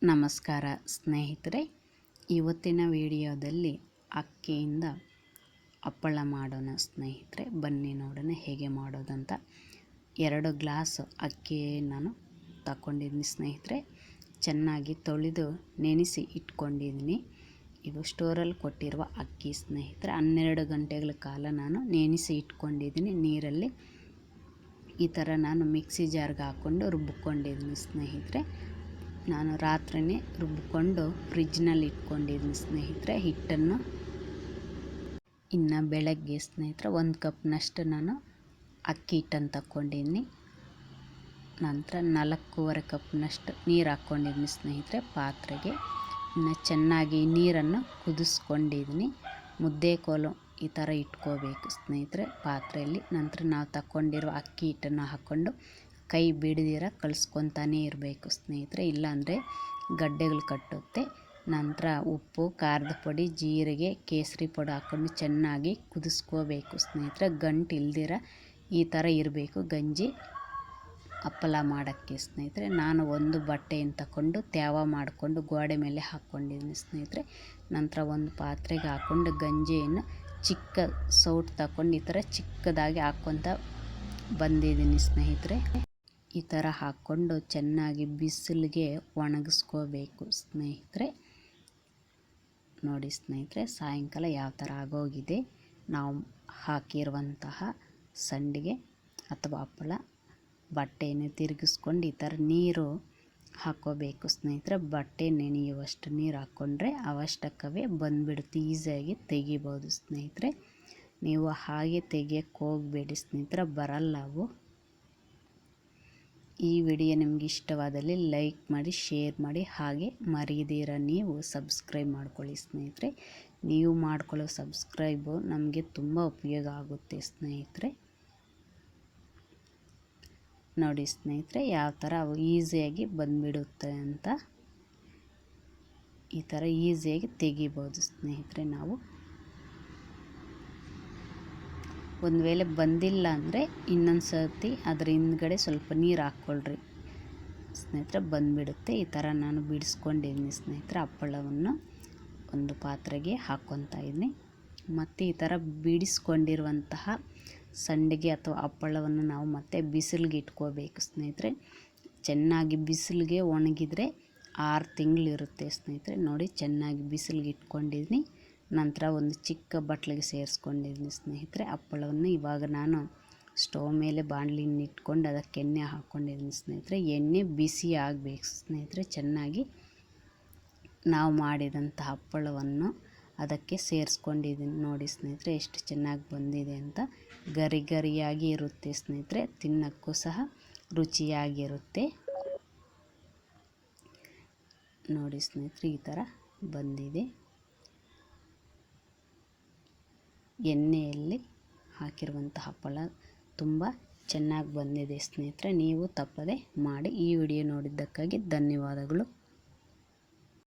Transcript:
ನಮಸ್ಕಾರ ಸ್ನೇಹಿತರೆ, ಇವತ್ತಿನ ವಿಡಿಯೋದಲ್ಲಿ ಅಕ್ಕಿಯಿಂದ ಹಪ್ಪಳ ಮಾಡೋಣ ಸ್ನೇಹಿತರೆ. ಬನ್ನಿ ನೋಡೋಣ ಹೇಗೆ ಮಾಡೋದಂತ. 2 ಗ್ಲಾಸ್ ಅಕ್ಕಿ ನಾನು ತಗೊಂಡಿದ್ದೀನಿ ಸ್ನೇಹಿತರೆ. ಚೆನ್ನಾಗಿ ತೊಳೆದು ನೆನೆಸಿ ಇಟ್ಕೊಂಡಿದ್ದೀನಿ. ಇದು ಸ್ಟೋರಲ್ಲಿ ಕೊಟ್ಟಿರುವ ಅಕ್ಕಿ ಸ್ನೇಹಿತರೆ. 12 ಗಂಟೆಗಳ ಕಾಲ ನಾನು ನೆನೆಸಿ ಇಟ್ಕೊಂಡಿದ್ದೀನಿ ನೀರಲ್ಲಿ. ಈ ಥರ ನಾನು ಮಿಕ್ಸಿ ಜಾರ್ಗೆ ಹಾಕ್ಕೊಂಡು ರುಬ್ಬಿಕೊಂಡಿದ್ದೀನಿ ಸ್ನೇಹಿತರೆ. ನಾನು ರಾತ್ರಿನೇ ರುಬ್ಬಿಕೊಂಡು ಫ್ರಿಜ್ನಲ್ಲಿ ಇಟ್ಕೊಂಡಿದ್ದೀನಿ ಸ್ನೇಹಿತರೆ ಹಿಟ್ಟನ್ನು. ಇನ್ನು ಬೆಳಗ್ಗೆ ಸ್ನೇಹಿತರೆ 1 ಕಪ್ನಷ್ಟು ನಾನು ಅಕ್ಕಿ ಹಿಟ್ಟನ್ನು ತಗೊಂಡಿದ್ದೀನಿ. ನಂತರ 4.25 ಕಪ್ನಷ್ಟು ನೀರು ಹಾಕ್ಕೊಂಡಿದ್ದೀನಿ ಸ್ನೇಹಿತರೆ ಪಾತ್ರೆಗೆ. ಇನ್ನು ಚೆನ್ನಾಗಿ ನೀರನ್ನು ಕುದಿಸ್ಕೊಂಡಿದ್ದೀನಿ. ಮುದ್ದೆ ಕೋಲು ಈ ಥರ ಇಟ್ಕೋಬೇಕು ಸ್ನೇಹಿತರೆ ಪಾತ್ರೆಯಲ್ಲಿ. ನಂತರ ನಾವು ತಗೊಂಡಿರೋ ಅಕ್ಕಿ ಹಿಟ್ಟನ್ನು ಹಾಕ್ಕೊಂಡು ಕೈ ಬಿಡದಿರ ಕಲಿಸ್ಕೊತಾನೇ ಇರಬೇಕು ಸ್ನೇಹಿತರೆ, ಇಲ್ಲಾಂದರೆ ಗಡ್ಡೆಗಳು ಕಟ್ಟುತ್ತೆ. ನಂತರ ಉಪ್ಪು, ಖಾರದ ಪುಡಿ, ಜೀರಿಗೆ, ಕೇಸರಿ ಪುಡಿ ಹಾಕ್ಕೊಂಡು ಚೆನ್ನಾಗಿ ಕುದಿಸ್ಕೋಬೇಕು ಸ್ನೇಹಿತರೆ. ಗಂಟು ಇಲ್ದಿರ ಈ ಥರ ಇರಬೇಕು ಗಂಜಿ ಹಪ್ಪಳ ಮಾಡೋಕ್ಕೆ ಸ್ನೇಹಿತರೆ. ನಾನು ಒಂದು ಬಟ್ಟೆಯನ್ನು ತಗೊಂಡು ತ್ಯಾವ ಮಾಡಿಕೊಂಡು ಗೋಡೆ ಮೇಲೆ ಹಾಕ್ಕೊಂಡಿದ್ದೀನಿ ಸ್ನೇಹಿತರೆ. ನಂತರ ಒಂದು ಪಾತ್ರೆಗೆ ಹಾಕ್ಕೊಂಡು ಗಂಜಿಯನ್ನು ಚಿಕ್ಕ ಸೌಟು ತಗೊಂಡು ಈ ಥರ ಚಿಕ್ಕದಾಗಿ ಹಾಕ್ಕೊತ ಬಂದಿದ್ದೀನಿ ಸ್ನೇಹಿತರೆ. ಈ ಥರ ಹಾಕ್ಕೊಂಡು ಚೆನ್ನಾಗಿ ಬಿಸಿಲಿಗೆ ಒಣಗಿಸ್ಕೋಬೇಕು ಸ್ನೇಹಿತರೆ. ನೋಡಿ ಸ್ನೇಹಿತರೆ, ಸಾಯಂಕಾಲ ಯಾವ ಥರ ಆಗೋಗಿದೆ. ನಾವು ಹಾಕಿರುವಂತಹ ಸಂಡಿಗೆ ಅಥವಾ ಹಪ್ಪಳ ಬಟ್ಟೆಯನ್ನು ತಿರುಗಿಸ್ಕೊಂಡು ಈ ಥರ ನೀರು ಹಾಕ್ಕೋಬೇಕು ಸ್ನೇಹಿತರೆ. ಬಟ್ಟೆ ನೆನೆಯುವಷ್ಟು ನೀರು ಹಾಕ್ಕೊಂಡ್ರೆ ಅವಷ್ಟಕ್ಕವೇ ಬಂದುಬಿಡುತ್ತೆ, ಈಸಿಯಾಗಿ ತೆಗಿಬೋದು ಸ್ನೇಹಿತರೆ. ನೀವು ಹಾಗೆ ತೆಗಿಯೋಕ್ಕೆ ಹೋಗಬೇಡಿ ಸ್ನೇಹಿತರೆ, ಬರಲ್ಲ ಅವು. ಈ ವಿಡಿಯೋ ನಿಮಗೆ ಇಷ್ಟವಾದಲ್ಲಿ ಲೈಕ್ ಮಾಡಿ, ಶೇರ್ ಮಾಡಿ, ಹಾಗೆ ಮರೀದಿರ ನೀವು ಸಬ್ಸ್ಕ್ರೈಬ್ ಮಾಡ್ಕೊಳ್ಳಿ ಸ್ನೇಹಿತರೆ. ನೀವು ಮಾಡ್ಕೊಳ್ಳೋ ಸಬ್ಸ್ಕ್ರೈಬು ನಮಗೆ ತುಂಬ ಉಪಯೋಗ ಆಗುತ್ತೆ ಸ್ನೇಹಿತರೆ. ನೋಡಿ ಸ್ನೇಹಿತರೆ ಯಾವ ಥರ ಅವು ಈಸಿಯಾಗಿ ಬಂದುಬಿಡುತ್ತೆ ಅಂತ. ಈ ಥರ ಈಸಿಯಾಗಿ ತೆಗಿಬೋದು ಸ್ನೇಹಿತರೆ. ನಾವು ಒಂದು ವೇಳೆ ಬಂದಿಲ್ಲ ಅಂದರೆ ಇನ್ನೊಂದು ಸರ್ತಿ ಅದರ ಹಿಂದ್ಗಡೆ ಸ್ವಲ್ಪ ನೀರು ಹಾಕ್ಕೊಳ್ರಿ ಸ್ನೇಹಿತರೆ, ಬಂದುಬಿಡುತ್ತೆ. ಈ ಥರ ನಾನು ಬಿಡಿಸ್ಕೊಂಡಿದ್ದೀನಿ ಸ್ನೇಹಿತರೆ. ಹಪ್ಪಳವನ್ನು ಒಂದು ಪಾತ್ರೆಗೆ ಹಾಕ್ಕೊತಾ ಇದ್ದೀನಿ. ಮತ್ತು ಈ ಥರ ಬಿಡಿಸ್ಕೊಂಡಿರುವಂತಹ ಸಂಡಿಗೆ ಅಥವಾ ಹಪ್ಪಳವನ್ನು ನಾವು ಮತ್ತೆ ಬಿಸಿಲಿಗೆ ಇಟ್ಕೋಬೇಕು ಸ್ನೇಹಿತರೆ. ಚೆನ್ನಾಗಿ ಬಿಸಿಲಿಗೆ ಒಣಗಿದರೆ 6 ತಿಂಗಳಿರುತ್ತೆ ಸ್ನೇಹಿತರೆ. ನೋಡಿ ಚೆನ್ನಾಗಿ ಬಿಸಿಲಿಗೆ ಇಟ್ಕೊಂಡಿದ್ದೀನಿ. ನಂತರ ಒಂದು ಚಿಕ್ಕ ಬಟ್ಲಿಗೆ ಸೇರಿಸ್ಕೊಂಡಿದ್ದೀನಿ ಸ್ನೇಹಿತರೆ ಹಪ್ಪಳವನ್ನು. ಇವಾಗ ನಾನು ಸ್ಟವ್ ಮೇಲೆ ಬಾಣಲಿನ ಇಟ್ಕೊಂಡು ಅದಕ್ಕೆ ಎಣ್ಣೆ ಹಾಕ್ಕೊಂಡಿದ್ದೀನಿ ಸ್ನೇಹಿತರೆ. ಎಣ್ಣೆ ಬಿಸಿ ಆಗಬೇಕು ಸ್ನೇಹಿತರೆ. ಚೆನ್ನಾಗಿ ನಾವು ಮಾಡಿದಂಥ ಹಪ್ಪಳವನ್ನು ಅದಕ್ಕೆ ಸೇರಿಸ್ಕೊಂಡಿದ್ದೀನಿ. ನೋಡಿ ಸ್ನೇಹಿತರೆ ಎಷ್ಟು ಚೆನ್ನಾಗಿ ಬಂದಿದೆ ಅಂತ. ಗರಿ ಗರಿಯಾಗಿ ಇರುತ್ತೆ ಸ್ನೇಹಿತರೆ, ತಿನ್ನೋಕ್ಕೂ ಸಹ ರುಚಿಯಾಗಿರುತ್ತೆ. ನೋಡಿ ಸ್ನೇಹಿತರೆ ಈ ಥರ ಬಂದಿದೆ. ಎಣ್ಣೆಯಲ್ಲಿ ಹಾಕಿರುವಂಥ ಹಪ್ಪಳ ತುಂಬ ಚೆನ್ನಾಗಿ ಬಂದಿದೆ ಸ್ನೇಹಿತರೆ. ನೀವು ತಪ್ಪದೆ ಮಾಡಿ. ಈ ವಿಡಿಯೋ ನೋಡಿದ್ದಕ್ಕಾಗಿ ಧನ್ಯವಾದಗಳು.